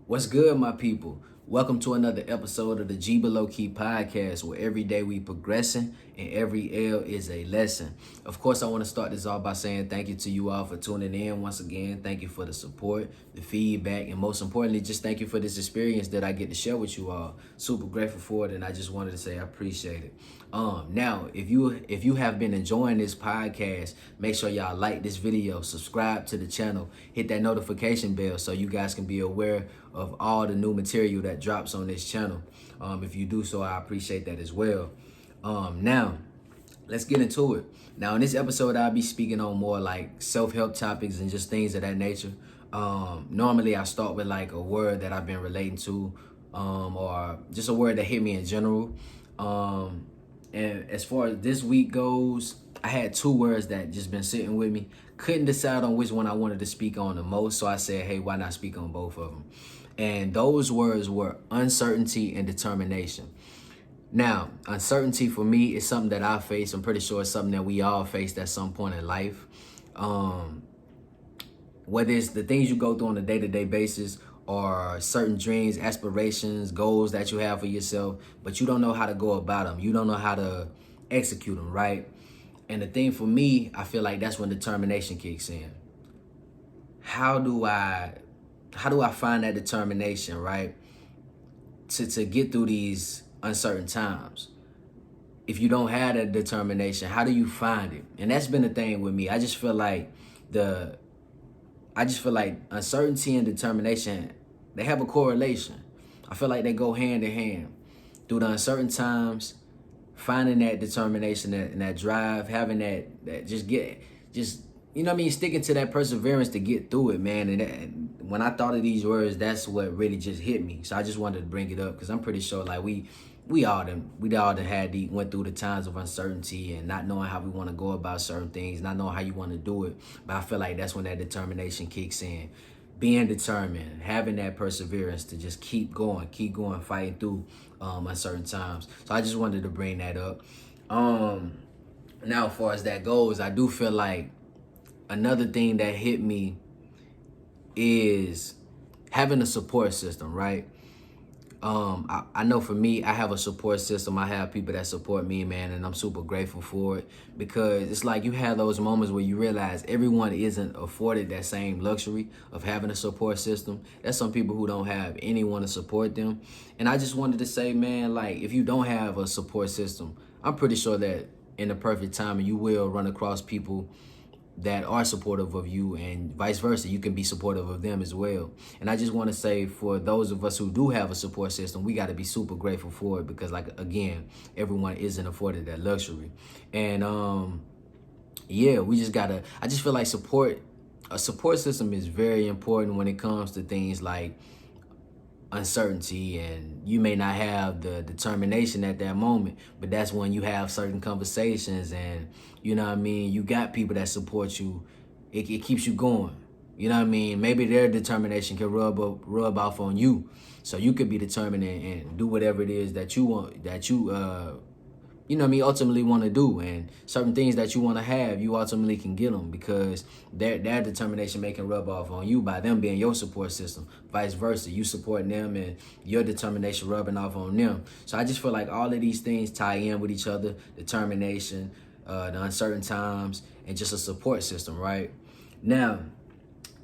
What's good, my people? Welcome to another episode of the GBL podcast, where every day we progressing and every L is a lesson. Of course, I want to start this off by saying thank you to you all for tuning in once again. Thank you for the support, the feedback, and most importantly, just thank you for this experience that I get to share with you all. Super grateful for it, and I just wanted to say I appreciate it. Now, if you have been enjoying this podcast, make sure y'all like this video, subscribe to the channel, hit that notification bell so you guys can be aware of all the new material that drops on this channel. If you do so, I appreciate that as well. Now, let's get into it. Now, in this episode, I'll be speaking on more like self-help topics and just things of that nature. Normally, I start with like a word that I've been relating to, or just a word that hit me in general. And as far as this week goes, I had two words that just been sitting with me. Couldn't decide on which one I wanted to speak on the most, so I said, hey, why not speak on both of them? And those words were uncertainty and determination. Now, uncertainty for me is something that I face. I'm pretty sure it's something that we all faced at some point in life. Whether it's the things you go through on a day-to-day basis or certain dreams, aspirations, goals that you have for yourself, but you don't know how to go about them. You don't know how to execute them, right? And the thing for me, I feel like that's when determination kicks in. How do I find that determination, right? To get through these uncertain times. If you don't have that determination, how do you find it? And that's been the thing with me. I just feel like uncertainty and determination, they have a correlation. I feel like they go hand in hand. Through the uncertain times, finding that determination and that drive, having that sticking to that perseverance to get through it, man. And when I thought of these words, that's what really just hit me. So I just wanted to bring it up because I'm pretty sure like we all went through the times of uncertainty and not knowing how we want to go about certain things, not knowing how you want to do it. But I feel like that's when that determination kicks in. Being determined, having that perseverance to just keep going, fighting through uncertain times. So I just wanted to bring that up. Now, as far as that goes, I do feel like another thing that hit me is having a support system, right? I know for me, I have a support system. I have people that support me, man, and I'm super grateful for it because it's like you have those moments where you realize everyone isn't afforded that same luxury of having a support system. There's some people who don't have anyone to support them. And I just wanted to say, man, like if you don't have a support system, I'm pretty sure that in the perfect time you will run across people that are supportive of you and vice versa. You can be supportive of them as well. And I just want to say for those of us who do have a support system, we got to be super grateful for it because like, again, everyone isn't afforded that luxury. And we just I just feel like a support system is very important when it comes to things like uncertainty, and you may not have the determination at that moment, but that's when you have certain conversations and you know what I mean, you got people that support you. It keeps you going. You know what I mean? Maybe their determination can rub off on you, so you could be determined and do whatever it is that you want, that you ultimately want to do, and certain things that you want to have, you ultimately can get them because their determination may can rub off on you by them being your support system. Vice versa, you supporting them and your determination rubbing off on them. So I just feel like all of these things tie in with each other: determination, the uncertain times, and just a support system, right? Now,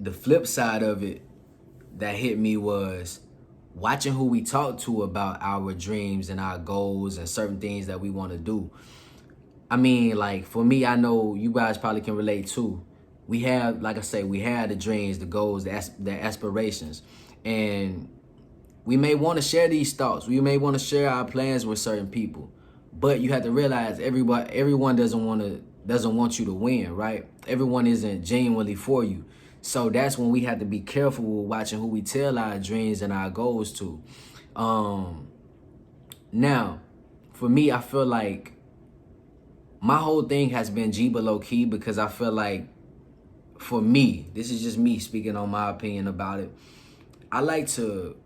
the flip side of it that hit me was watching who we talk to about our dreams and our goals and certain things that we want to do. I mean, like for me, I know you guys probably can relate too. We have, like I say, we have the dreams, the goals, the aspirations, and we may want to share these thoughts. We may want to share our plans with certain people, but you have to realize everyone doesn't want you to win, right? Everyone isn't genuinely for you. So that's when we have to be careful with watching who we tell our dreams and our goals to. Now, for me, I feel like my whole thing has been G below key because I feel like for me, this is just me speaking on my opinion about it. I like to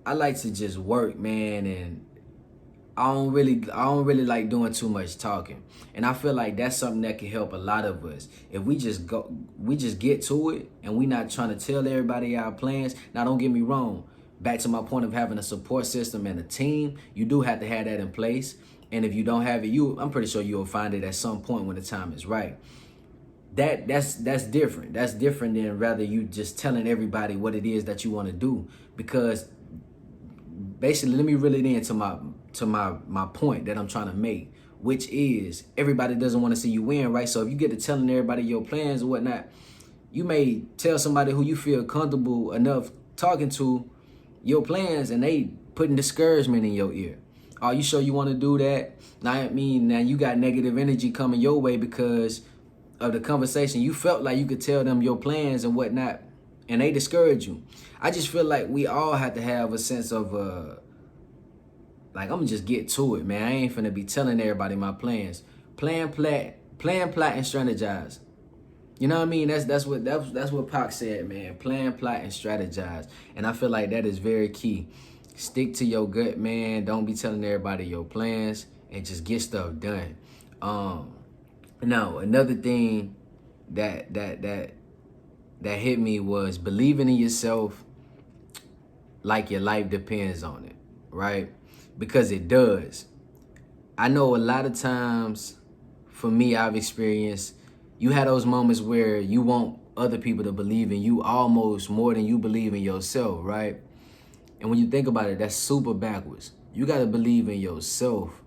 just work, man, and I don't really like doing too much talking. And I feel like that's something that can help a lot of us. If we just get to it and we not trying to tell everybody our plans. Now, don't get me wrong. back to my point of having a support system and a team, you do have to have that in place. And if you don't have it, I'm pretty sure you'll find it at some point when the time is right. That's different. That's different than rather you just telling everybody what it is that you want to do. Because basically, let me reel it into my point that I'm trying to make, which is everybody doesn't want to see you win, right? So if you get to telling everybody your plans or whatnot, you may tell somebody who you feel comfortable enough talking to your plans, and they putting discouragement in your ear. Are you sure you want to do that? Now you got negative energy coming your way because of the conversation. You felt like you could tell them your plans and whatnot, and they discourage you. I just feel like we all have to have a sense of like, I'm gonna just get to it, man. I ain't finna be telling everybody my plans. Plan, plot, and strategize. You know what I mean? That's what Pac said, man. Plan, plot, and strategize. And I feel like that is very key. Stick to your gut, man. Don't be telling everybody your plans, and just get stuff done. Now, another thing that hit me was believing in yourself like your life depends on it, right? Because it does. I know a lot of times, for me, I've experienced, you had those moments where you want other people to believe in you almost more than you believe in yourself, right? And when you think about it, that's super backwards. You got to believe in yourself.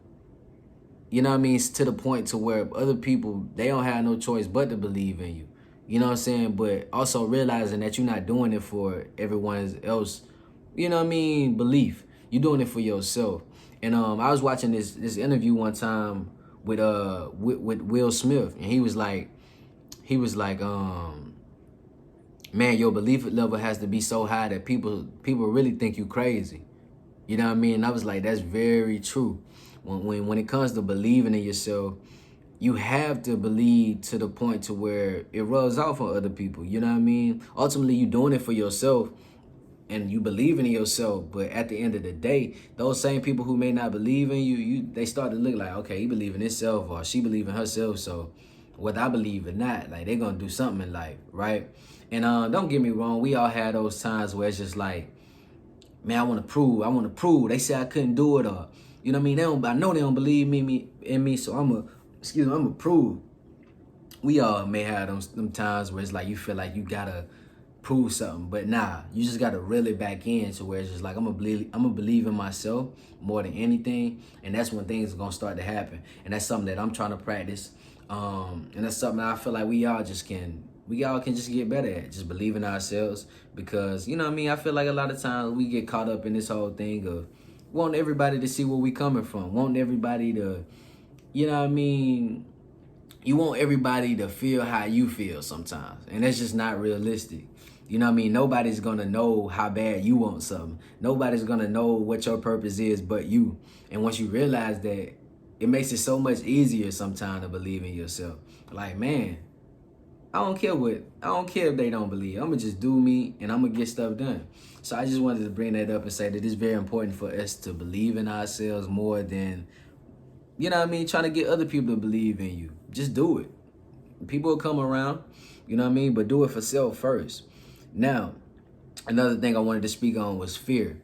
You know what I mean? It's to the point to where other people, they don't have no choice but to believe in you. You know what I'm saying? But also realizing that you're not doing it for everyone else, you know what I mean, belief. You're doing it for yourself. And I was watching this interview one time with Will Smith, and he was like, man, your belief level has to be so high that people really think you crazy. You know what I mean? And I was like, that's very true. When it comes to believing in yourself, you have to believe to the point to where it rubs off on other people. You know what I mean? Ultimately, you're doing it for yourself, and you believe in yourself. But at the end of the day, those same people who may not believe in you, they start to look like, okay, he believe in himself or she believe in herself. So whether I believe or not, like, they're going to do something in life, right? And don't get me wrong. We all had those times where it's just like, man, I want to prove. They say I couldn't do it, or, you know what I mean? I know they don't believe in me, so I'm going to prove. We all may have them times where it's like you feel like you got to prove something, but nah, you just got to reel it back in to where it's just like, I'm going to believe in myself more than anything, and that's when things are going to start to happen. And that's something that I'm trying to practice, and that's something that I feel like we all can just get better at, just believing ourselves. Because, you know what I mean, I feel like a lot of times we get caught up in this whole thing of wanting everybody to see where we coming from, wanting everybody to, you know what I mean, you want everybody to feel how you feel sometimes, and that's just not realistic. You know what I mean? Nobody's gonna know how bad you want something. Nobody's gonna know what your purpose is but you. And once you realize that, it makes it so much easier sometimes to believe in yourself. Like, man, I don't care if they don't believe. I'm gonna just do me, and I'm gonna get stuff done. So I just wanted to bring that up and say that it's very important for us to believe in ourselves more than, you know what I mean, trying to get other people to believe in you. Just do it. People will come around, you know what I mean, but do it for self first. Now, another thing I wanted to speak on was fear,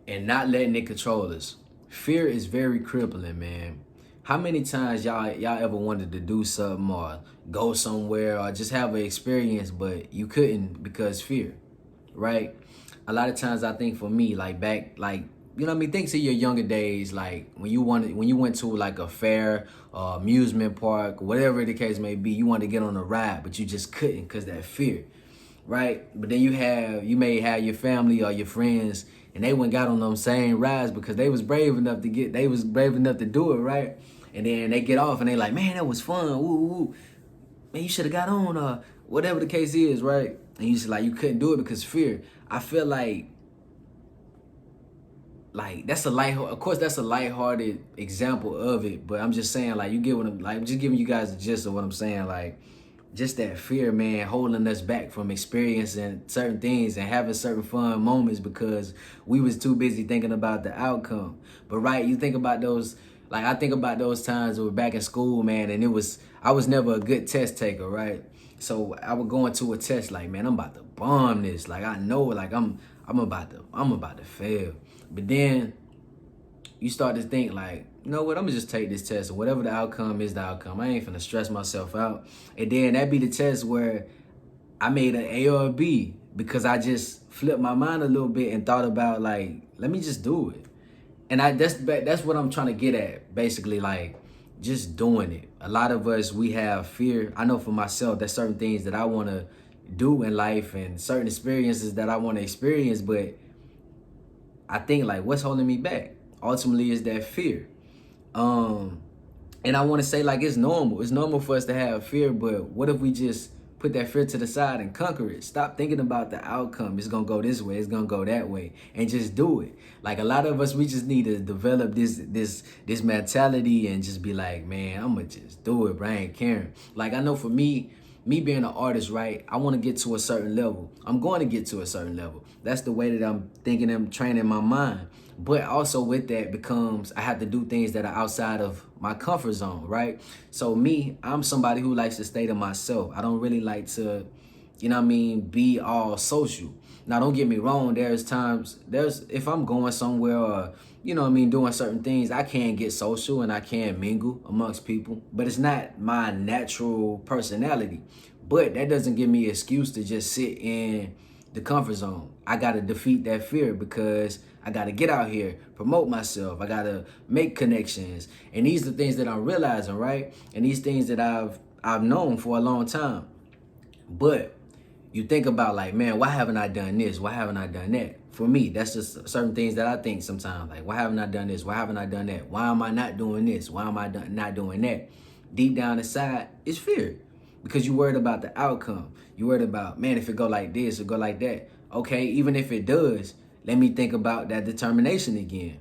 and not letting it control us. Fear is very crippling, man. How many times y'all ever wanted to do something or go somewhere or just have an experience, but you couldn't because fear, right? A lot of times I think for me, like back, like, you know what I mean, think to your younger days, like when you went to like a fair, amusement park, whatever the case may be, you wanted to get on a ride, but you just couldn't because that fear, right? But then you may have your family or your friends, and they went got on them same rides because they was brave enough to do it, right? And then they get off and they like, man, that was fun. Woo. Man, you should have got on, or whatever the case is, right? And you just like, you couldn't do it because fear. I feel like that's a lighthearted example of it, but I'm just saying, like, you get what I'm just giving you guys the gist of what I'm saying, like, just that fear, man, holding us back from experiencing certain things and having certain fun moments because we was too busy thinking about the outcome. But right, you think about those, like, I think about those times we were back in school, man, and I was never a good test taker, right? So I would go into a test like, man, I'm about to bomb this. Like, I know, like, I'm I'm about to fail. But then you start to think like, you know what, I'm gonna just take this test, and whatever the outcome is, the outcome. I ain't finna stress myself out. And then that be the test where I made an A or a B because I just flipped my mind a little bit and thought about like, let me just do it. And that's what I'm trying to get at, basically, like just doing it. A lot of us, we have fear. I know for myself, there's certain things that I want to do in life and certain experiences that I want to experience, but I think like what's holding me back ultimately is that fear. And I want to say like it's normal. It's normal for us to have fear, but what if we just put that fear to the side and conquer it? Stop thinking about the outcome. It's gonna go this way. It's gonna go that way, and just do it. Like a lot of us, we just need to develop this mentality and just be like, man, I'm gonna just do it, bro. I ain't caring. Like I know for me being an artist, right? I want to get to a certain level. I'm going to get to a certain level. That's the way that I'm thinking and training my mind. But also with that becomes I have to do things that are outside of my comfort zone, right? So me, I'm somebody who likes to stay to myself. I don't really like to, you know what I mean, be all social. Now, don't get me wrong. If I'm going somewhere or, you know what I mean, doing certain things, I can get social and I can mingle amongst people, but it's not my natural personality. But that doesn't give me an excuse to just sit in the comfort zone. I got to defeat that fear because I got to get out here, promote myself. I got to make connections. And these are the things that I'm realizing, right? And these things that I've known for a long time. But you think about like, man, why haven't I done this? Why haven't I done that? For me, that's just certain things that I think sometimes. Like, why haven't I done this? Why haven't I done that? Why am I not doing this? Why am I not doing that? Deep down inside, it's fear. Because you worried about the outcome. You worried about, man, if it go like this or go like that. Okay, even if it does, let me think about that determination again.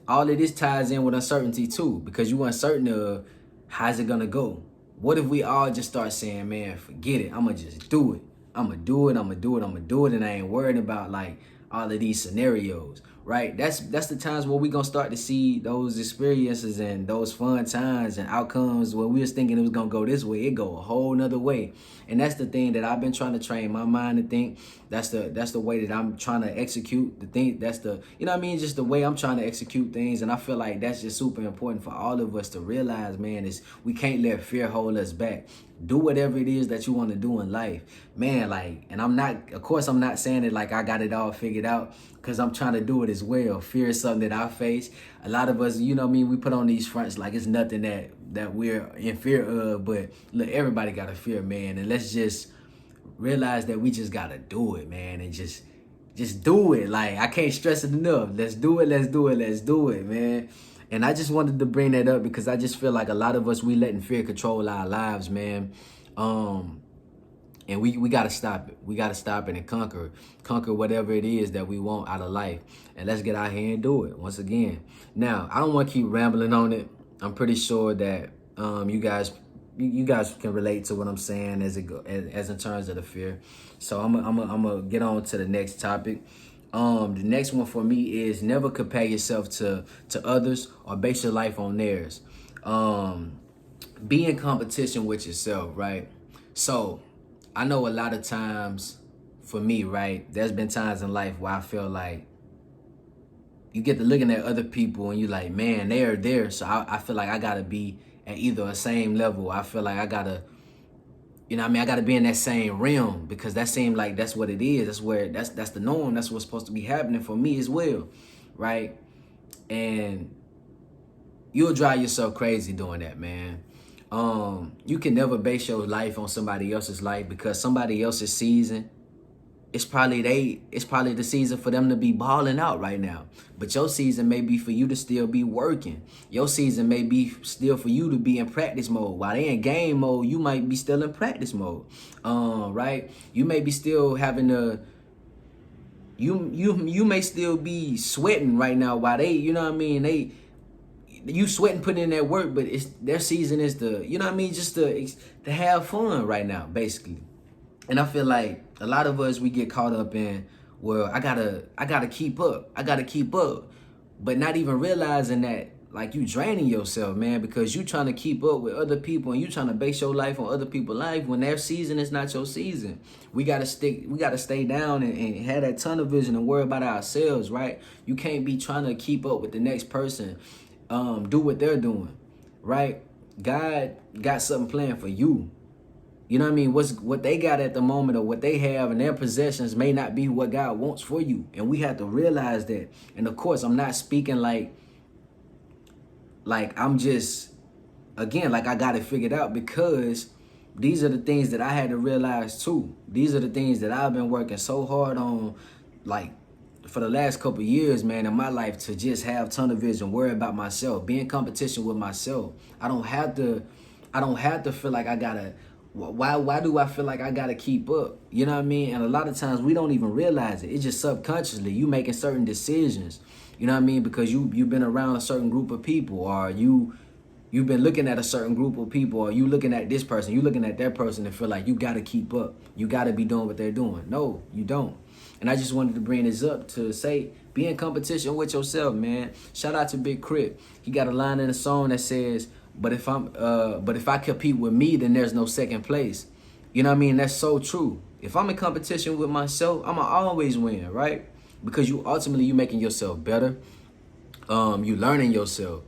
All of this ties in with uncertainty too, because you uncertain of how's it gonna go. What if we all just start saying, man, forget it, I'ma just do it. I'ma do it, and I ain't worried about like all of these scenarios, right? That's the times where we gonna start to see those experiences and those fun times and outcomes where we was thinking it was gonna go this way, it go a whole nother way. And that's the thing that I've been trying to train my mind to think. That's the way that I'm trying to execute the thing. That's the, you know what I mean, just the way I'm trying to execute things. And I feel like that's just super important for all of us to realize, man, is we can't let fear hold us back. Do whatever it is that you want to do in life, man. Like, and I'm not saying it like I got it all figured out, because I'm trying to do it as well. Fear is something that I face. A lot of us, you know what I mean, we put on these fronts like it's nothing that we're in fear of. But look, everybody got a fear, man. And let's just realize that we just gotta do it, man, and just do it. Like, I can't stress it enough. Let's do it, man. And I just wanted to bring that up because I just feel like a lot of us, we letting fear control our lives, man. And we got to stop it. We got to stop it and conquer whatever it is that we want out of life. And let's get out here and do it once again. Now, I don't want to keep rambling on it. I'm pretty sure that you guys can relate to what I'm saying as in terms of the fear. So I'm gonna get on to the next topic. The next one for me is never compare yourself to others or base your life on theirs. Be in competition with yourself, right? So I know a lot of times for me, right, there's been times in life where I feel like you get to looking at other people and you like, man, they are there. So I feel like I gotta be at either a same level. I feel like I gotta, you know what I mean, I gotta be in that same realm, because that seems like that's what it is. That's the norm. That's what's supposed to be happening for me as well, right? And you'll drive yourself crazy doing that, man. You can never base your life on somebody else's life, because somebody else's season, it's probably the season for them to be balling out right now. But your season may be for you to still be working. Your season may be still for you to be in practice mode. While they in game mode, you might be still in practice mode. Right? You may be still having you may still be sweating right now while they, you know what I mean, you sweating, putting in that work, but it's their season is to, you know what I mean, just to have fun right now, basically. And I feel like a lot of us, we get caught up in, well, I gotta keep up, but not even realizing that like you draining yourself, man, because you trying to keep up with other people and you trying to base your life on other people's life when their season is not your season. We gotta stay down and have that tunnel vision and worry about ourselves, right? You can't be trying to keep up with the next person, do what they're doing, right? God got something planned for you. You know what I mean? What they got at the moment or what they have in their possessions may not be what God wants for you. And we have to realize that. And of course, I'm not speaking like I'm just, again, like I got it figured out, because these are the things that I had to realize too. These are the things that I've been working so hard on, like for the last couple of years, man, in my life, to just have tunnel vision, worry about myself, be in competition with myself. I don't have to feel like I gotta, why do I feel like I gotta keep up? You know what I mean? And a lot of times we don't even realize it. It's just subconsciously you making certain decisions. You know what I mean? Because you've been around a certain group of people, or you've been looking at a certain group of people, or you looking at this person, you looking at that person and feel like you gotta keep up. You gotta be doing what they're doing. No, you don't. And I just wanted to bring this up to say, be in competition with yourself, man. Shout out to Big Crit. He got a line in a song that says, but if I compete with me, then there's no second place. You know what I mean? That's so true. If I'm in competition with myself, I'ma always win, right? Because you making yourself better. You learning yourself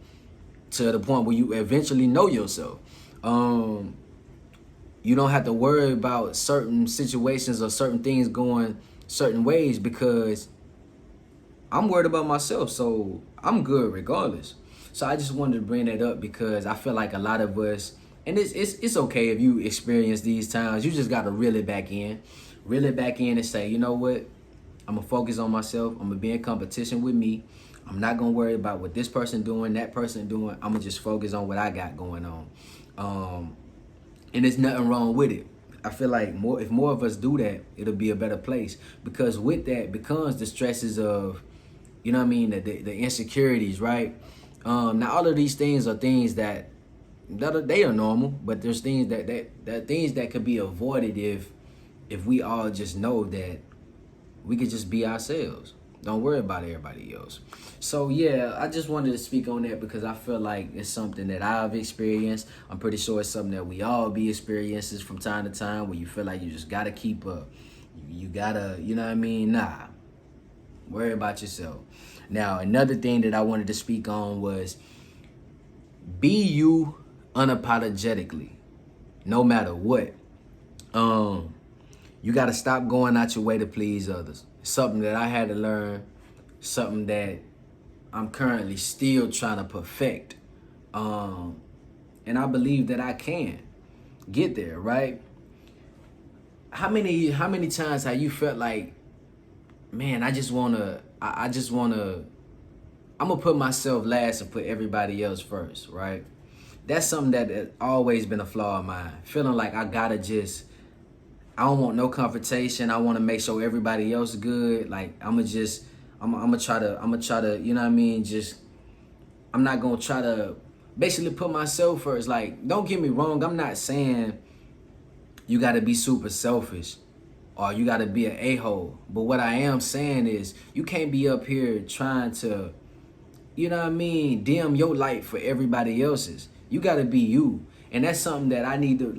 to the point where you eventually know yourself. You don't have to worry about certain situations or certain things going certain ways, because I'm worried about myself, so I'm good regardless. So I just wanted to bring that up because I feel like a lot of us, and it's okay if you experience these times. You just got to reel it back in and say, you know what? I'm going to focus on myself. I'm going to be in competition with me. I'm not going to worry about what this person doing, that person doing. I'm going to just focus on what I got going on. And there's nothing wrong with it. I feel like if more of us do that, it'll be a better place. Because with that becomes the stresses of, you know what I mean, the insecurities, right? Now all of these things are things that they are normal, but there's things that could be avoided if we all just know that we could just be ourselves. Don't worry about everybody else. So yeah, I just wanted to speak on that because I feel like it's something that I've experienced. I'm pretty sure it's something that we all be experiences from time to time, where you feel like you just gotta keep up. You gotta, you know what I mean? Nah. Worry about yourself. Now, another thing that I wanted to speak on was be you unapologetically, no matter what. You got to stop going out your way to please others. Something that I had to learn, something that I'm currently still trying to perfect. And I believe that I can get there, right? How many times have you felt like, man, I'm gonna put myself last and put everybody else first, right? That's something that has always been a flaw of mine. Feeling like I don't want no confrontation. I want to make sure everybody else good. Like I'm gonna try to, you know what I mean? I'm not gonna try to basically put myself first. Like, don't get me wrong. I'm not saying you gotta be super selfish or you gotta be an a-hole. But what I am saying is you can't be up here trying to, you know what I mean, dim your light for everybody else's. You gotta be you. And that's something that I need to,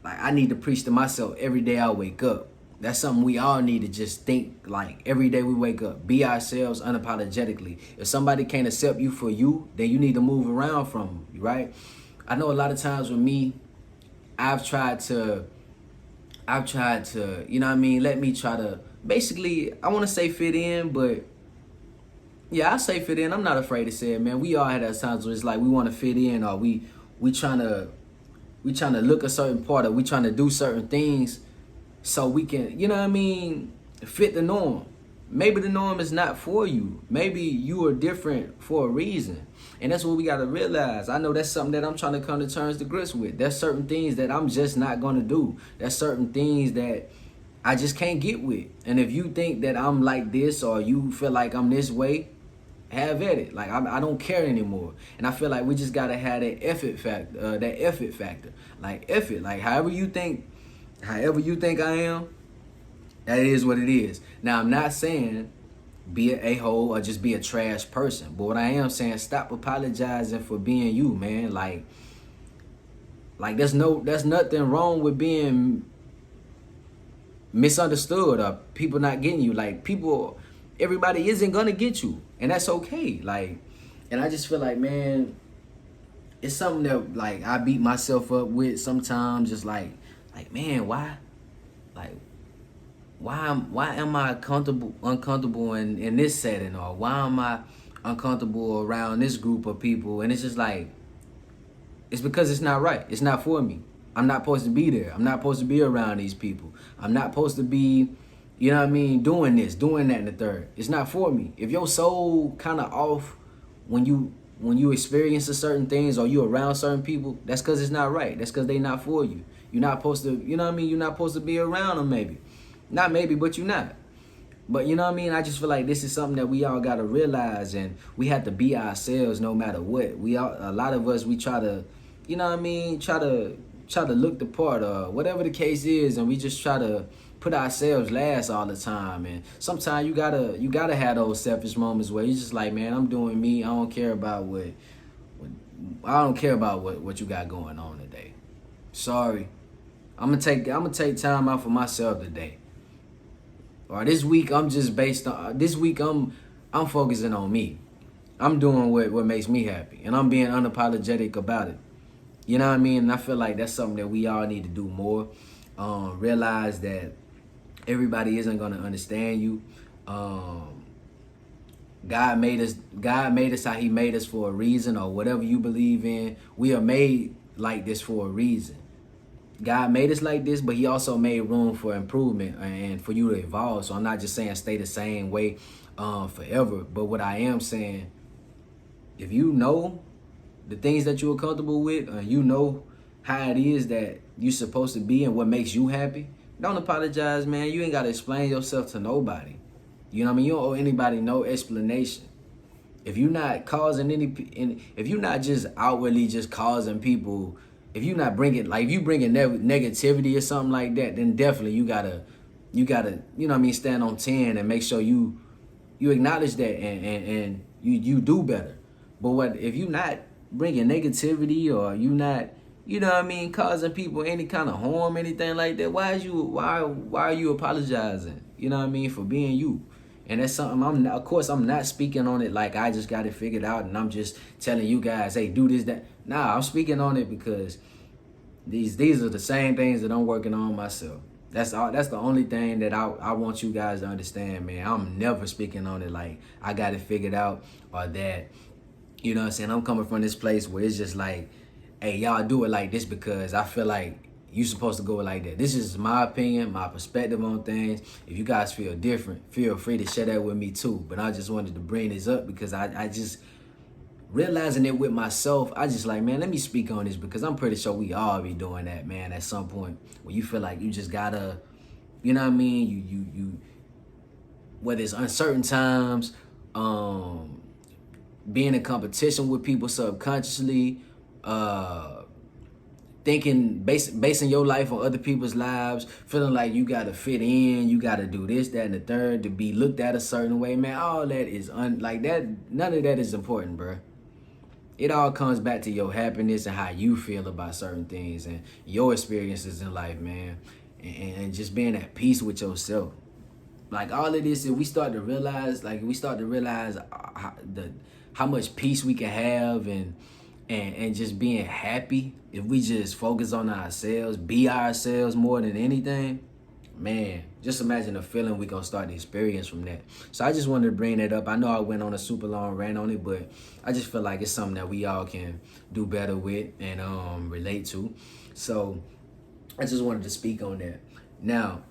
I need to preach to myself every day I wake up. That's something we all need to just think, like, every day we wake up. Be ourselves unapologetically. If somebody can't accept you for you, then you need to move around from them, right? I know a lot of times with me, I've tried to, you know what I mean, let me try to, basically, I want to say fit in, but yeah, I say fit in. I'm not afraid to say it, man. We all had those times where it's like we want to fit in, or we trying to look a certain part, or we trying to do certain things so we can, you know what I mean, fit the norm. Maybe the norm is not for you. Maybe you are different for a reason. And that's what we got to realize. I know that's something that I'm trying to come to terms to grips with. There's certain things that I'm just not going to do. There's certain things that I just can't get with. And if you think that I'm like this, or you feel like I'm this way, have at it. Like, I don't care anymore. And I feel like we just got to have that effort factor. Like, effort. Like, however you think I am, that is what it is. Now, I'm not saying be an a-hole or just be a trash person. But what I am saying, stop apologizing for being you, man. Like there's nothing wrong with being misunderstood or people not getting you. Like everybody isn't gonna get you, and that's okay. Like, and I just feel like, man, it's something that like I beat myself up with sometimes. Just like man, like why am I uncomfortable in this setting, or why am I uncomfortable around this group of people? And it's just like, it's because it's not right. It's not for me. I'm not supposed to be there. I'm not supposed to be around these people. I'm not supposed to be, you know what I mean, doing this, doing that, and the third. It's not for me. If your soul kind of off when you experience certain things or you around certain people, that's because it's not right. That's because they not for you. You're not supposed to, you know what I mean? You're not supposed to be around them, maybe. Not maybe, but you're not. But you know what I mean? I just feel like this is something that we all gotta realize, and we have to be ourselves no matter what. A lot of us, we try to, you know what I mean, try to look the part or whatever the case is, and we just try to put ourselves last all the time. And sometimes you gotta have those selfish moments where you're just like, man, I'm doing me. I don't care about what what you got going on today. Sorry. I'm gonna take time out for myself today. Or this week I'm just based on this week I'm focusing on me. I'm doing what makes me happy, and I'm being unapologetic about it. You know what I mean? And I feel like that's something that we all need to do more. Realize that everybody isn't gonna understand you. God made us how He made us for a reason, or whatever you believe in. We are made like this for a reason. God made us like this, but He also made room for improvement and for you to evolve. So I'm not just saying stay the same way forever. But what I am saying, if you know the things that you're comfortable with, you know how it is that you're supposed to be and what makes you happy, don't apologize, man. You ain't got to explain yourself to nobody. You know what I mean? You don't owe anybody no explanation. If you're not causing if you're not just outwardly just causing people, if you're not bringing, like if you bringing negativity or something like that, then definitely you gotta, you know what I mean, stand on 10 and make sure you acknowledge that and you do better. But what if you not bringing negativity, or you not, you know what I mean, causing people any kind of harm, anything like that? Why are you apologizing? You know what I mean, for being you? And that's something of course I'm not speaking on it like I just got it figured out and I'm just telling you guys, hey, do this, that. Nah, I'm speaking on it because these are the same things that I'm working on myself. That's the only thing that I want you guys to understand, man. I'm never speaking on it like I got it figured out, or that, you know what I'm saying, I'm coming from this place where it's just like, hey, y'all do it like this because I feel like you supposed to go like that. This is my opinion, my perspective on things. If you guys feel different, feel free to share that with me too. But I just wanted to bring this up because I just realizing it with myself. I just like, man, let me speak on this because I'm pretty sure we all be doing that, man, at some point where you feel like you just gotta, you know what I mean? You whether it's uncertain times, being in competition with people subconsciously, thinking, basing your life on other people's lives, feeling like you gotta fit in, you gotta do this, that, and the third to be looked at a certain way, man. All that is like that. None of that is important, bro. It all comes back to your happiness and how you feel about certain things and your experiences in life, man, and just being at peace with yourself. Like all of this, if we start to realize, how much peace we can have and just being happy, if we just focus on ourselves, be ourselves more than anything, man, just imagine the feeling we gonna start to experience from that. So I just wanted to bring that up. I know I went on a super long rant on it, but I just feel like it's something that we all can do better with and relate to. So I just wanted to speak on that. Now,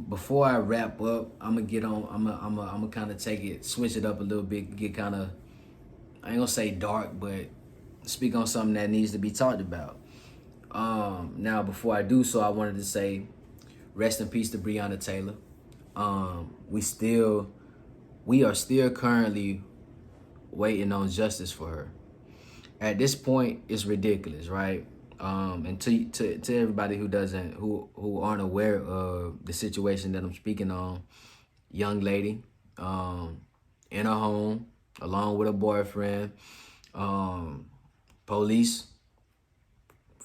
before I wrap up, I'm gonna kind of switch it up a little bit, get kind of, I ain't gonna say dark, but speak on something that needs to be talked about. Now, before I do so, I wanted to say, rest in peace to Breonna Taylor. We are still currently waiting on justice for her. At this point, it's ridiculous, right? And to everybody who aren't aware of the situation that I'm speaking on, young lady, in a home along with a boyfriend. Police,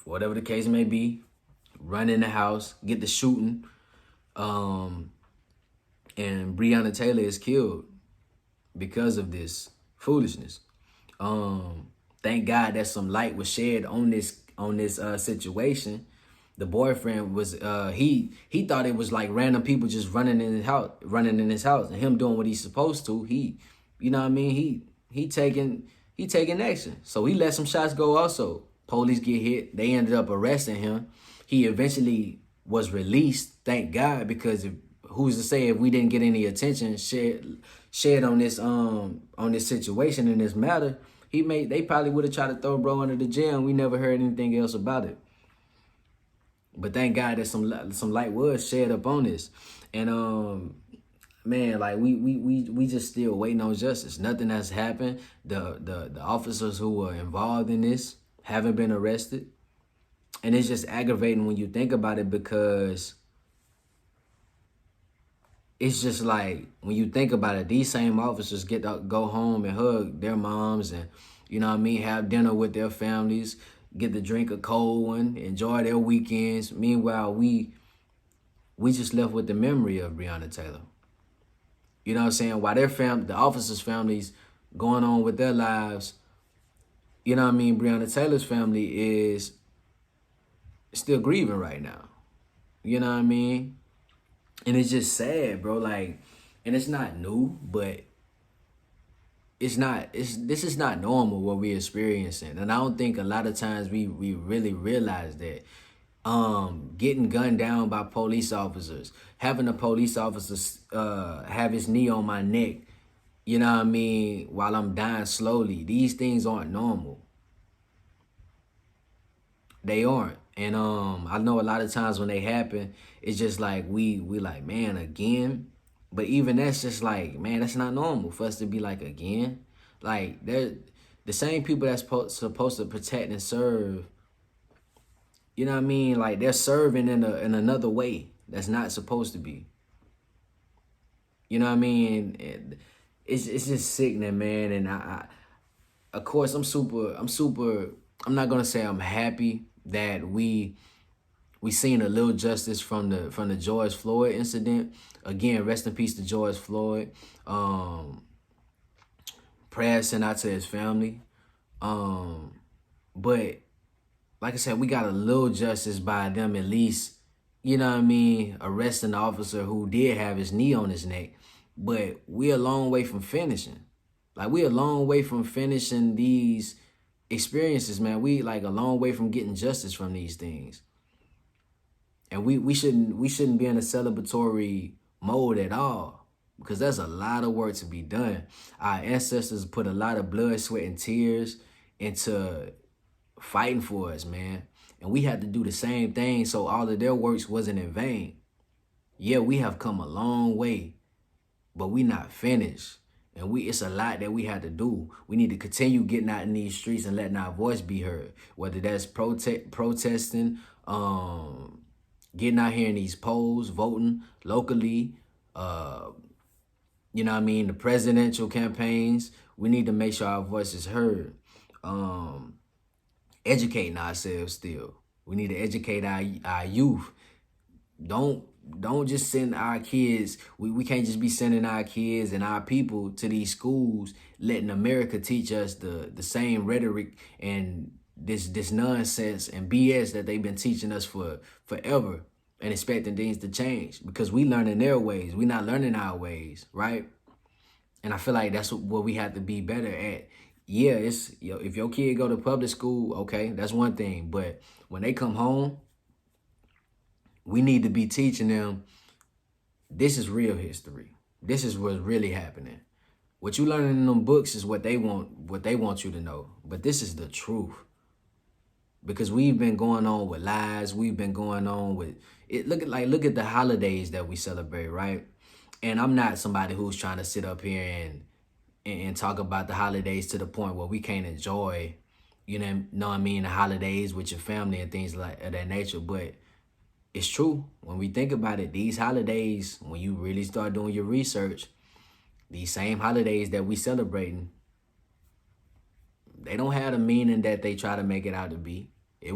whatever the case may be, run in the house, get the shooting, and Breonna Taylor is killed because of this foolishness. Thank God that some light was shed on this situation. The boyfriend was he thought it was like random people just running in his house, and him doing what he's supposed to. He, you know what I mean? He taking action. So he let some shots go also. Police get hit. They ended up arresting him. He eventually was released, thank God, because who's to say if we didn't get any attention shed on this situation in this matter, they probably would have tried to throw bro under the jail. We never heard anything else about it. But thank God that some light was shed up on this. And man, like we just still waiting on justice. Nothing has happened. The officers who were involved in this haven't been arrested. And it's just aggravating when you think about it, because it's just like, when you think about it, these same officers get to go home and hug their moms and, you know what I mean, have dinner with their families, get to drink a cold one, enjoy their weekends. Meanwhile, we just left with the memory of Breonna Taylor. You know what I'm saying? While the officers' families going on with their lives, you know what I mean, Breonna Taylor's family is still grieving right now. You know what I mean? And it's just sad, bro. Like, and it's not new, but this is not normal what we're experiencing. And I don't think a lot of times we really realize that. Getting gunned down by police officers, having a police officer have his knee on my neck, you know what I mean, while I'm dying slowly. These things aren't normal. They aren't. And I know a lot of times when they happen, it's just like we like, man, again. But even that's just like, man, that's not normal for us to be like, again. Like, they're the same people that's supposed to protect and serve. You know what I mean? Like, they're serving in another way that's not supposed to be. You know what I mean? It's just sickening, man. And I of course, I'm not gonna say I'm happy that we seen a little justice from the George Floyd incident. Again, rest in peace to George Floyd. Prayers sent out to his family. But like I said, we got a little justice by them at least, you know what I mean, arresting the officer who did have his knee on his neck. But we're a long way from finishing. Like, we're a long way from finishing these experiences, man. We like a long way from getting justice from these things. And we shouldn't be in a celebratory mode at all, because there's a lot of work to be done. Our ancestors put a lot of blood, sweat, and tears into fighting for us, man. And we had to do the same thing so all of their works wasn't in vain. Yeah, we have come a long way, but we not finished. And it's a lot that we had to do. We need to continue getting out in these streets and letting our voice be heard. Whether that's protesting, getting out here in these polls, voting locally, you know what I mean, the presidential campaigns. We need to make sure our voice is heard. Educating ourselves still. We need to educate our youth. Don't just send our kids. We can't just be sending our kids and our people to these schools, letting America teach us the same rhetoric and this nonsense and BS that they've been teaching us for forever, and expecting things to change, because we learning their ways. We not learning our ways, right? And I feel like that's what we have to be better at. Yeah, if your kid go to public school, okay, that's one thing. But when they come home, we need to be teaching them, this is real history. This is what's really happening. What you learning in them books is what they want you to know. But this is the truth. Because we've been going on with lies. We've been going on with it. Look at the holidays that we celebrate, right? And I'm not somebody who's trying to sit up here and talk about the holidays to the point where we can't enjoy, you know what I mean, the holidays with your family and things of that nature. But it's true. When we think about it, these holidays, when you really start doing your research, These same holidays that we celebrating, they don't have the meaning that they try to make it out to be. It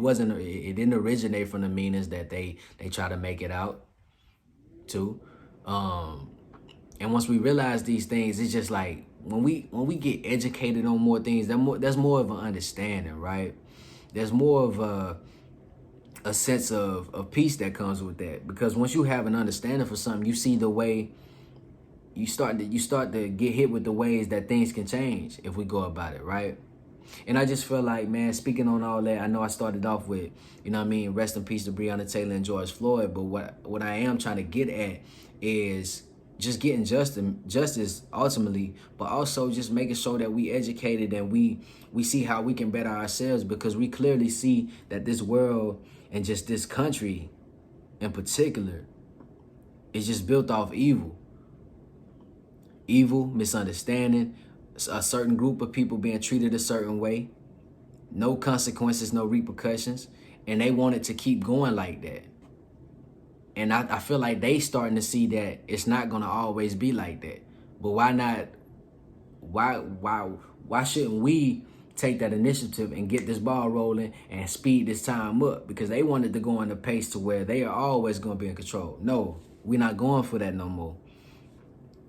didn't originate from the meanings that they try to make it out to. Um, and once we realize these things, it's just like when we get educated on more things, that's more of an understanding, right? There's more of a sense of peace that comes with that. Because once you have an understanding for something, you see the way you start to get hit with the ways that things can change if we go about it, right? And I just feel like, man, speaking on all that, I know I started off with, you know what I mean, rest in peace to Breonna Taylor and George Floyd, but what I am trying to get at is just getting justice ultimately, but also just making sure that we educated and we see how we can better ourselves, because we clearly see that this world and just this country in particular is just built off evil, misunderstanding, a certain group of people being treated a certain way, no consequences, no repercussions, and they want it to keep going like that. And I feel like they starting to see that it's not gonna always be like that. But why not? Why shouldn't we take that initiative and get this ball rolling and speed this time up? Because they wanted to go on the pace to where they are always gonna be in control. No, we're not going for that no more.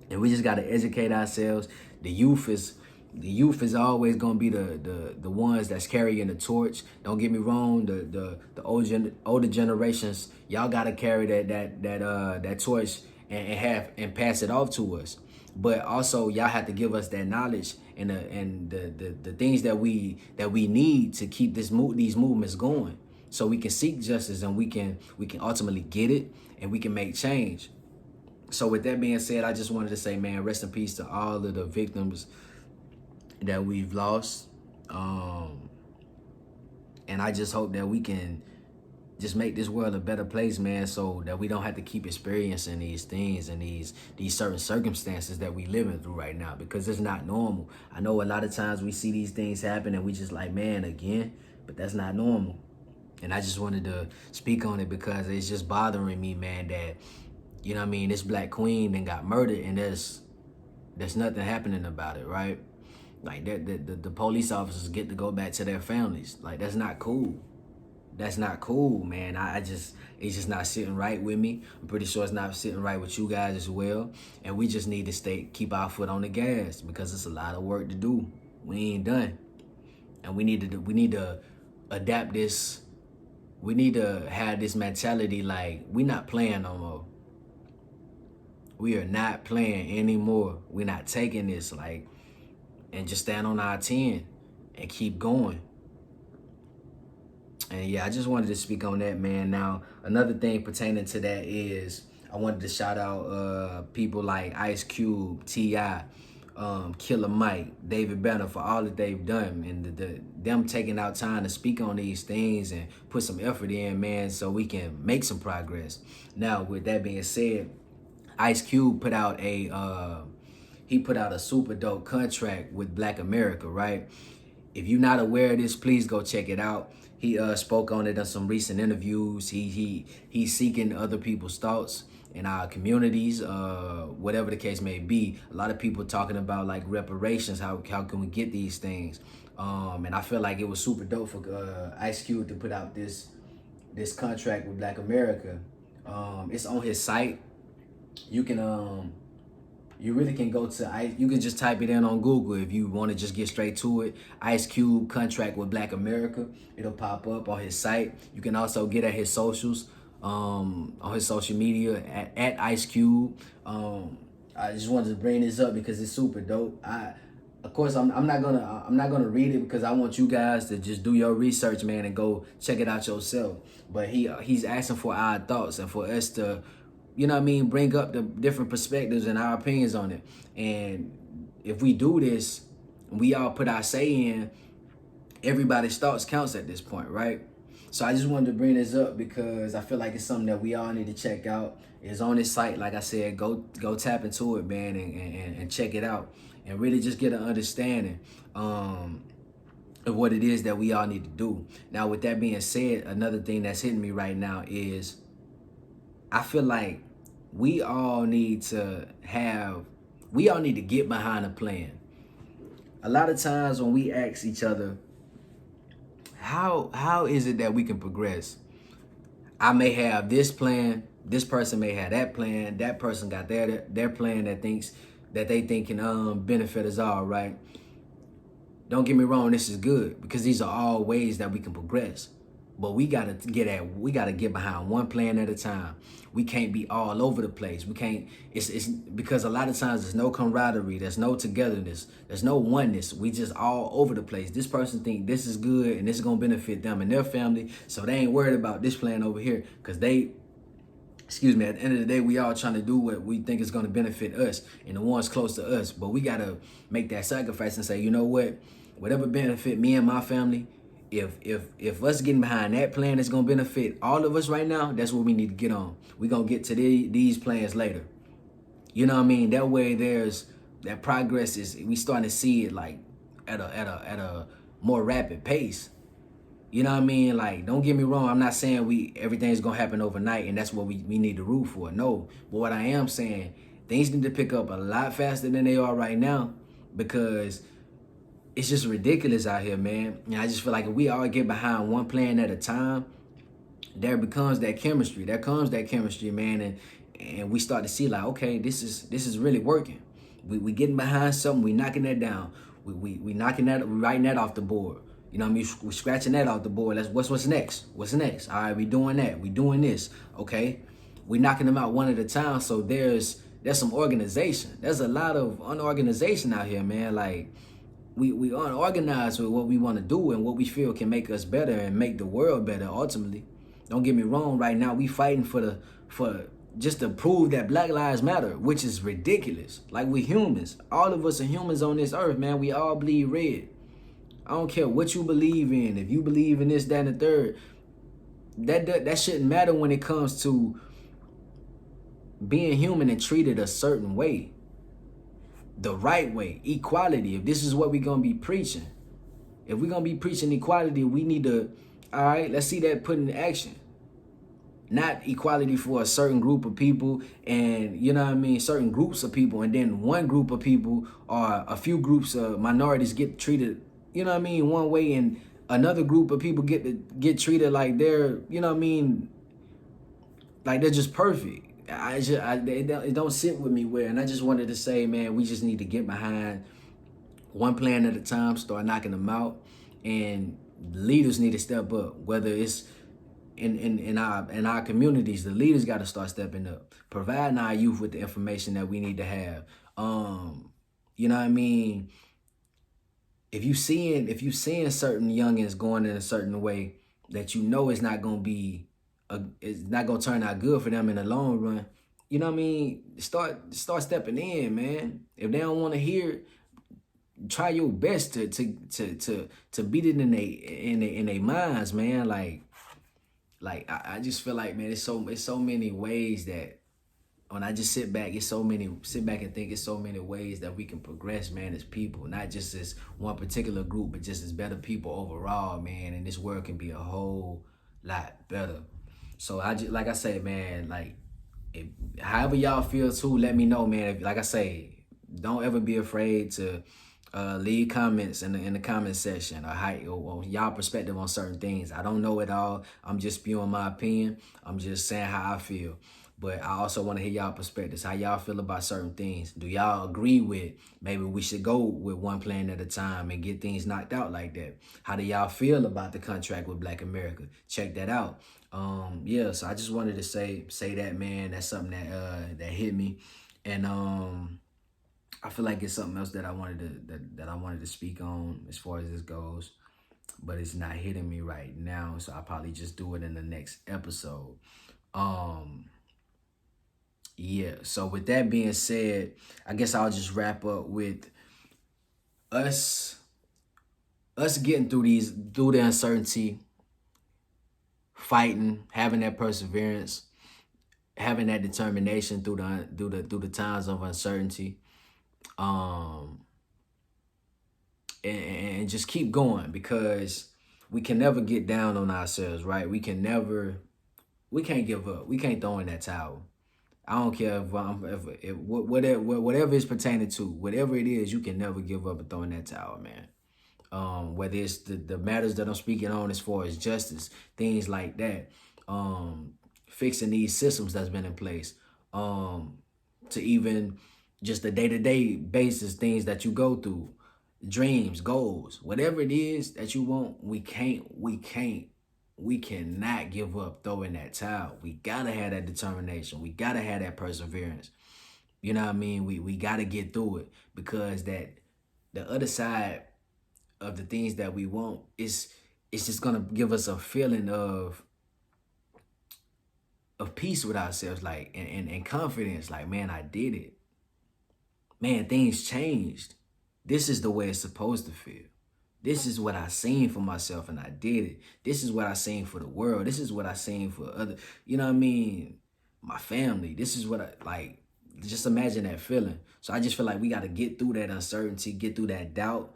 And we just got to educate ourselves. The youth is always gonna be the ones that's carrying the torch. Don't get me wrong. The older generations, y'all gotta carry that torch and pass it off to us. But also y'all have to give us that knowledge and the things that we need to keep these movements going, so we can seek justice and we can ultimately get it and we can make change. So with that being said, I just wanted to say, man, rest in peace to all of the victims that we've lost. And I just hope that we can just make this world a better place, man, so that we don't have to keep experiencing these things and these certain circumstances that we living through right now, because it's not normal. I know a lot of times we see these things happen and we just like, man, again, but that's not normal. And I just wanted to speak on it because it's just bothering me, man, that, you know what I mean, this black queen then got murdered and there's nothing happening about it, right? Like the police officers get to go back to their families. Like, that's not cool. That's not cool, man. It's just not sitting right with me. I'm pretty sure it's not sitting right with you guys as well. And we just need to keep our foot on the gas, because it's a lot of work to do. We ain't done. And we need to adapt this. We need to have this mentality like, we not playing no more. We are not playing anymore. We're not taking this, like, and just stand on our 10 and keep going. And yeah, I just wanted to speak on that, man. Now, another thing pertaining to that is I wanted to shout out people like Ice Cube, T.I., Killer Mike, David Banner, for all that they've done, and them taking out time to speak on these things and put some effort in, man, so we can make some progress. Now, with that being said, Ice Cube put out a super dope contract with Black America, right? If you're not aware of this, please go check it out. He spoke on it in some recent interviews. He's seeking other people's thoughts in our communities, whatever the case may be. A lot of people talking about like reparations. How can we get these things? And I feel like it was super dope for Ice Cube to put out this contract with Black America. It's on his site. You can you really can go to you can just type it in on Google if you want to just get straight to it. Ice Cube contract with Black America. It'll pop up on his site. You can also get at his socials, on his social media at Ice Cube. I just wanted to bring this up because it's super dope. Of course, I'm not gonna read it because I want you guys to just do your research, man, and go check it out yourself. But he's asking for our thoughts and for us to, you know what I mean, bring up the different perspectives and our opinions on it. And if we do this, we all put our say in, everybody's thoughts counts at this point, right? So I just wanted to bring this up because I feel like it's something that we all need to check out. It's on his site, like I said, go tap into it, man, and check it out. And really just get an understanding of what it is that we all need to do. Now, with that being said, another thing that's hitting me right now is I feel like we all need to have We all need to get behind a plan. A lot of times when we ask each other, how is it that we can progress? I may have this plan, this person may have that plan, that person got their plan that they think can benefit us all, right? Don't get me wrong, this is good because these are all ways that we can progress. But we gotta get behind one plan at a time. We can't be all over the place. We can't. It's because a lot of times there's no camaraderie, there's no togetherness, there's no oneness. We just all over the place. This person think this is good and this is gonna benefit them and their family, so they ain't worried about this plan over here because they. Excuse me. At the end of the day, we all trying to do what we think is going to benefit us and the ones close to us. But we got to make that sacrifice and say, you know what? Whatever benefit me and my family, if us getting behind that plan is gonna benefit all of us right now, that's what we need to get on. We gonna get to these plans later. You know what I mean? That way, there's that progress is we starting to see it like at a more rapid pace. You know what I mean? Like, don't get me wrong. I'm not saying everything's gonna happen overnight and that's what we need to root for. No, but what I am saying, things need to pick up a lot faster than they are right now because it's just ridiculous out here, man. And I just feel like if we all get behind one plan at a time, there becomes that chemistry. There comes that chemistry, man, and we start to see like, okay, this is really working. We getting behind something, we knocking that down. We knocking that, we writing that off the board. You know what I mean? We scratching that off the board. That's what's next. What's next? All right, we doing that. We doing this. Okay, we knocking them out one at a time. So there's some organization. There's a lot of unorganization out here, man. Like we unorganized with what we want to do and what we feel can make us better and make the world better ultimately. Don't get me wrong, right now we fighting for just to prove that Black Lives Matter, which is ridiculous. Like, we humans. All of us are humans on this earth, man. We all bleed red. I don't care what you believe in. If you believe in this, that, and the third, that shouldn't matter when it comes to being human and treated a certain way. The right way, equality. If this is what we're going to be preaching, if we're going to be preaching equality, we need to, all right, let's see that put in action. Not equality for a certain group of people and, you know what I mean, certain groups of people, and then one group of people or a few groups of minorities get treated, you know what I mean, one way, and another group of people get treated like they're, you know what I mean, like they're just perfect. It don't sit with me well, and I just wanted to say, man, we just need to get behind one plan at a time, start knocking them out, and leaders need to step up. Whether it's in our communities, the leaders got to start stepping up, providing our youth with the information that we need to have. You know what I mean? If you seeing certain youngins going in a certain way that you know it's not gonna turn out good for them in the long run, you know what I mean? Start stepping in, man. If they don't want to hear it, try your best to beat it in their minds, man. Like I just feel like, man, it's so many ways that when I just sit back and think it's so many ways that we can progress, man, as people, not just as one particular group, but just as better people overall, man. And this world can be a whole lot better. So like I say, man, like however y'all feel too, let me know, man. Like I say, don't ever be afraid to leave comments in the comment section or y'all perspective on certain things. I don't know it all. I'm just spewing my opinion. I'm just saying how I feel. But I also want to hear y'all perspectives, how y'all feel about certain things. Do y'all agree with maybe we should go with one plan at a time and get things knocked out like that? How do y'all feel about the contract with Black America? Check that out. Yeah, so I just wanted to say that, man. That's something that hit me. And I feel like it's something else that I wanted to speak on as far as this goes, but it's not hitting me right now, so I'll probably just do it in the next episode. Yeah, so with that being said, I guess I'll just wrap up with us getting through the uncertainty, fighting, having that perseverance, having that determination through the times of uncertainty. And just keep going, because we can never get down on ourselves, right? We can't give up. We can't throw in that towel. I don't care if whatever it's pertaining to, whatever it is, you can never give up and throw in that towel, man. Whether it's the matters that I'm speaking on as far as justice, things like that, fixing these systems that's been in place, to even just the day-to-day basis, things that you go through, dreams, goals, whatever it is that you want, we cannot give up throwing that towel. We gotta have that determination. We gotta have that perseverance. You know what I mean? We gotta get through it, because that the other side of the things that we want is, it's just gonna give us a feeling of peace with ourselves, like, and confidence, like, man, I did it. Man, things changed. This is the way it's supposed to feel. This is what I seen for myself and I did it. This is what I seen for the world. This is what I seen for other, you know what I mean? My family. This is what I like. Just imagine that feeling. So I just feel like we got to get through that uncertainty, get through that doubt,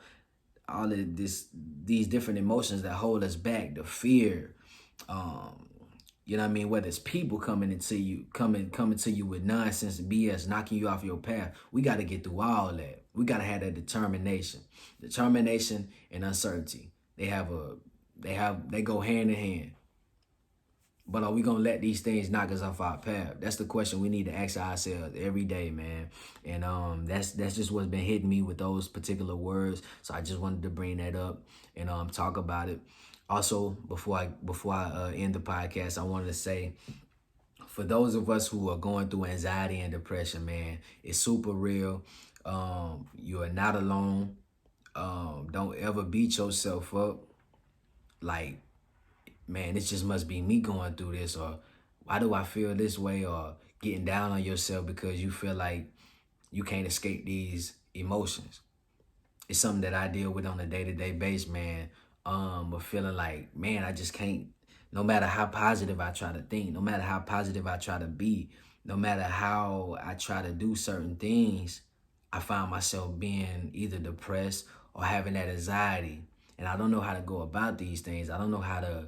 all of these different emotions that hold us back, the fear, you know what I mean? Whether it's people coming to you with nonsense and BS, knocking you off your path, we got to get through all that. We got to have that determination and uncertainty. They go hand in hand. But are we gonna let these things knock us off our path? That's the question we need to ask ourselves every day, man. And that's just what's been hitting me with those particular words. So I just wanted to bring that up and talk about it. Also, before I end the podcast, I wanted to say, for those of us who are going through anxiety and depression, man, it's super real. You are not alone. Don't ever beat yourself up. Like, man, it just must be me going through this, or why do I feel this way, or getting down on yourself because you feel like you can't escape these emotions. It's something that I deal with on a day-to-day basis, man. But feeling like, man, I just can't, no matter how positive I try to think, no matter how positive I try to be, no matter how I try to do certain things, I find myself being either depressed or having that anxiety. And I don't know how to go about these things. I don't know how to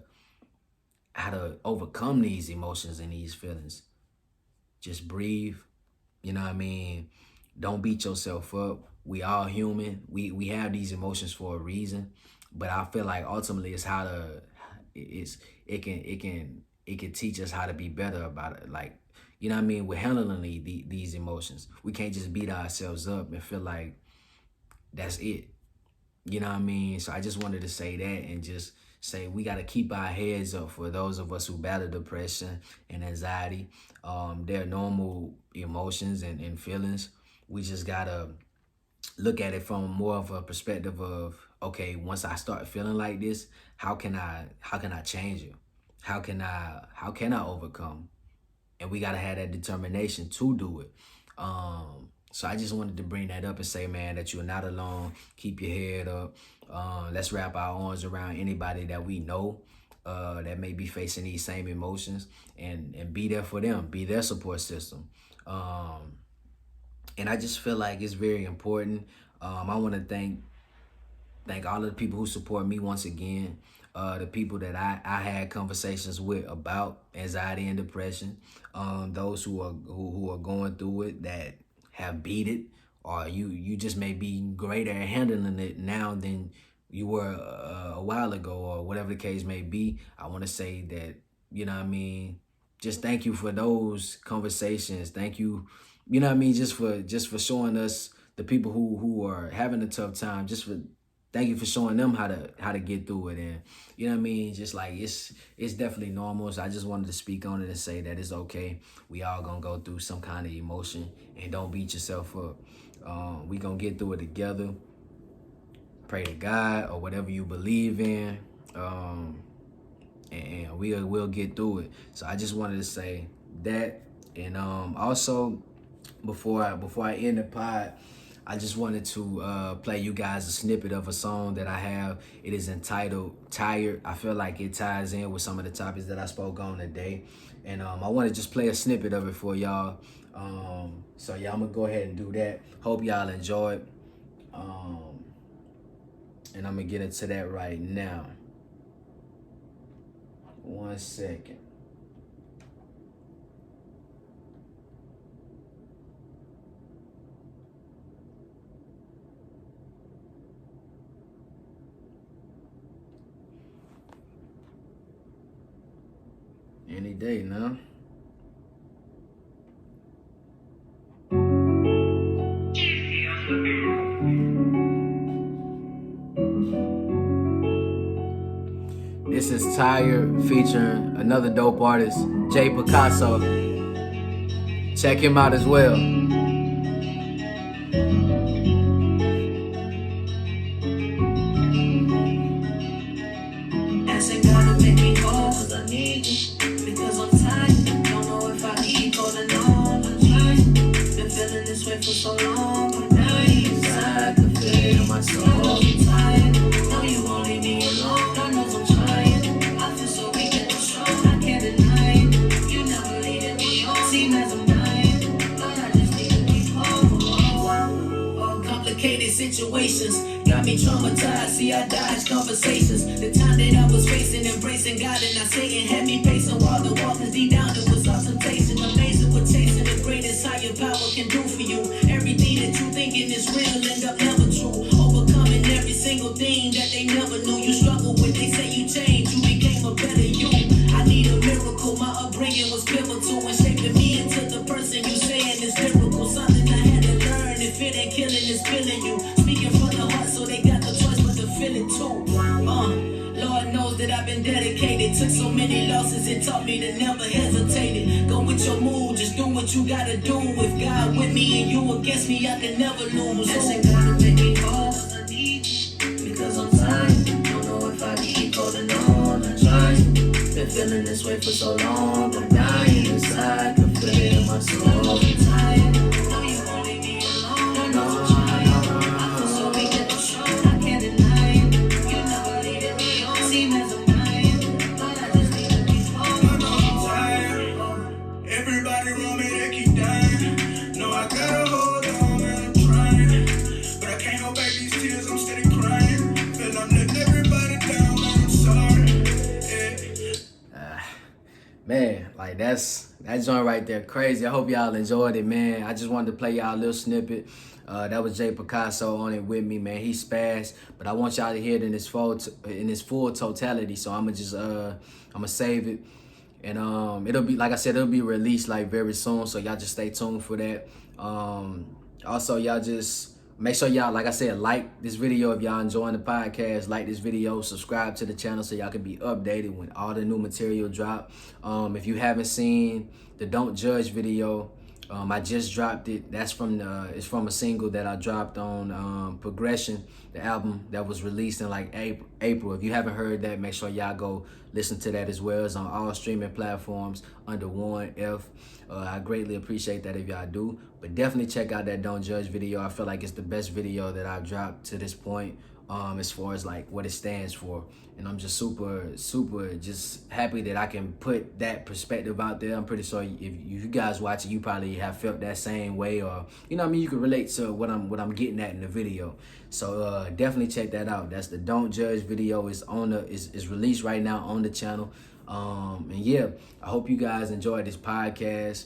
overcome these emotions and these feelings. Just breathe. You know what I mean? Don't beat yourself up. We all human. We have these emotions for a reason. But I feel like ultimately it's how to it can teach us how to be better about it. Like, you know what I mean? We're handling these emotions. We can't just beat ourselves up and feel like that's it. You know what I mean? So I just wanted to say that and just say we got to keep our heads up for those of us who battle depression and anxiety. They're normal emotions and feelings. We just got to look at it from more of a perspective of, okay, once I start feeling like this, how can I change it? How can I overcome? And we gotta have that determination to do it. So I just wanted to bring that up and say, man, that you're not alone. Keep your head up. Let's wrap our arms around anybody that we know that may be facing these same emotions, and be there for them. Be their support system. And I just feel like it's very important. I want to thank all of the people who support me once again. The people that I had conversations with about anxiety and depression, those who are going through it, that have beat it, or you just may be greater at handling it now than you were a while ago, or whatever the case may be. I want to say that, you know what I mean, just thank you for those conversations. Thank you, you know what I mean, just for showing us, the people who are having a tough time, thank you for showing them how to get through it. And you know what I mean, just like it's definitely normal. So I just wanted to speak on it and say that it's okay. We all gonna go through some kind of emotion, and don't beat yourself up. We gonna get through it together. Pray to God or whatever you believe in, and we'll get through it. So I just wanted to say that. And also, before I end the pod, I just wanted to play you guys a snippet of a song that I have. It is entitled Tired. I feel like it ties in with some of the topics that I spoke on today. And I want to just play a snippet of it for y'all. So yeah, I'm going to go ahead and do that. Hope y'all enjoy it. And I'm going to get into that right now. 1 second. Every day now. This is Tired featuring another dope artist, Jay Picasso. Check him out as well. Asking God to make me whole, cause I need you. Because I'm tired, don't know if I keep holding on. I'm trying, been feeling this way for so long. I'm dying inside, the feeling in my soul. I'm tired, know you won't leave me alone. God knows I'm trying, I feel so weak and strong. I can't deny it, you never leading me on. Seem as I'm dying, but I just need to be home. All complicated situations got me traumatized. See, I dodged conversations. The time that I was facing, embracing God and not Satan had me pacing wall to wall, cause deep down it was all temptation. Amazing what chasing the greatest higher power can do for you. Everything that you thinking is real end up never true. Overcoming every single thing that they never knew you struggle with. They say you changed, you became a better you. I need a miracle. My upbringing was pivotal and shaping me into the person you saying is lyrical. Something I had to learn. If it ain't killing, it's killing you. Speaking from the heart, so they got the choice but to feel it too. Lord knows that I've been dedicated. Took so many losses, it taught me to never hesitate. Go with your mood, just do what you gotta do. If God with me and you against me, I can never lose. Asking God to make me whole, I need you. Because I'm tired, don't know if I keep holding on. I'm trying, been feeling this way for so long. I'm dying inside, can feel it in my soul. I'm tired, know you won't leave me alone. Don't know I'm trying, I feel so weak and strong. I can't deny it, you never leading me on. Seem as I'm dying, but I just need to be home. I know I'm tired. Everybody around me, they keep dying. No, I gotta hold on, man, I'm trying. But I can't hold back these tears, I'm steady crying. Feel I'm letting everybody down, man, I'm sorry. Yeah. Man, like that joint right there, crazy. I hope y'all enjoyed it, man. I just wanted to play y'all a little snippet. That was Jay Picasso on it with me, man. He spazzed, but I want y'all to hear it in its full totality. So I'ma save it, and it'll be, like I said, it'll be released like very soon. So y'all just stay tuned for that. Also, y'all just make sure y'all, like I said, like this video if y'all enjoying the podcast. Like this video, subscribe to the channel so y'all can be updated when all the new material drop. If you haven't seen the Don't Judge video, I just dropped it. It's from a single that I dropped on Progression, the album that was released in like April. If you haven't heard that, make sure y'all go listen to that as well. It's on all streaming platforms under 1F. I greatly appreciate that if y'all do. But definitely check out that Don't Judge video. I feel like it's the best video that I've dropped to this point, as far as like what it stands for. And I'm just super just happy that I can put that perspective out there. I'm pretty sure if you guys watch it, you probably have felt that same way, or you know what I mean, you can relate to what I'm getting at in the video. So definitely check that out. That's the Don't Judge video. Is released right now on the channel. And yeah, I hope you guys enjoyed this podcast.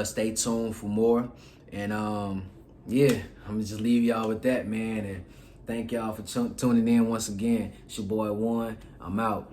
Stay tuned for more. And yeah, I'm gonna just leave y'all with that, man. And thank y'all for tuning in once again. It's your boy One. I'm out.